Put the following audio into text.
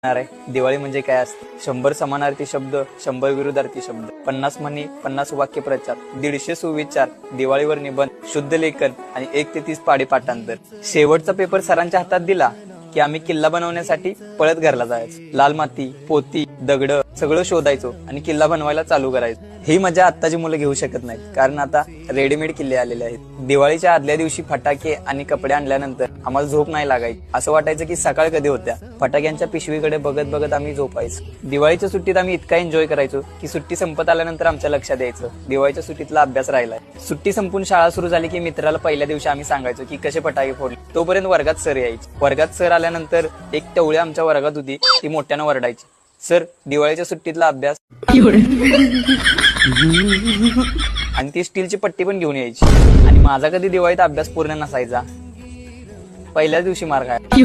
आहे. दिवाळी म्हणजे काय असते? 100 समानार्थी शब्द, 100 विरुद्धार्थी शब्द, 50 म्हणी, 50 वाक्यप्रचार, 150 सुविचार, दिवाळीवर निबंध, शुद्ध लेखन आणि 1 ते 30 पाढे पाठांतर. शेवटचा पेपर सरांच्या हातात दिला की आम्ही किल्ला बनवण्यासाठी पळत घरला जायचो. लाल माती, पोती, दगड सगळं शोधायचो आणि किल्ला बनवायला चालू करायचो. ही मजा आत्ताची मुलं घेऊ शकत नाहीत, कारण आता रेडीमेड किल्ले आलेले आहेत. दिवाळीच्या आदल्या दिवशी फटाके आणि कपडे आणल्यानंतर आम्हाला झोप नाही लागायची. असं वाटायचं की सकाळ कधी होत्या. फटाक्यांच्या पिशवीकडे बघत बघत आम्ही झोपायचो. दिवाळीच्या सुट्टीत आम्ही इतका एन्जॉय करायचो की सुट्टी संपत आल्यानंतर आमच्या लक्षात यायचं दिवाळीच्या सुट्टीतला अभ्यास राहिलाय. सुट्टी संपून शाळा सुरू झाली की मित्राला पहिल्या दिवशी आम्ही सांगायचो की कसे फटाके फोडले. तोपर्यंत वर्गात सर यायचे. वर्गात सर आल्यानंतर एक टवळी आमच्या वर्गात होती, ती मोठ्यानं वरडायची, सर दिवाळीच्या सुट्टीतला अभ्यास. आणि ती स्टीलची पट्टी पण घेऊन यायची. आणि माझा कधी दिवाळीत अभ्यास पूर्ण नसायचा. पहिल्याच दिवशी मार खायचा.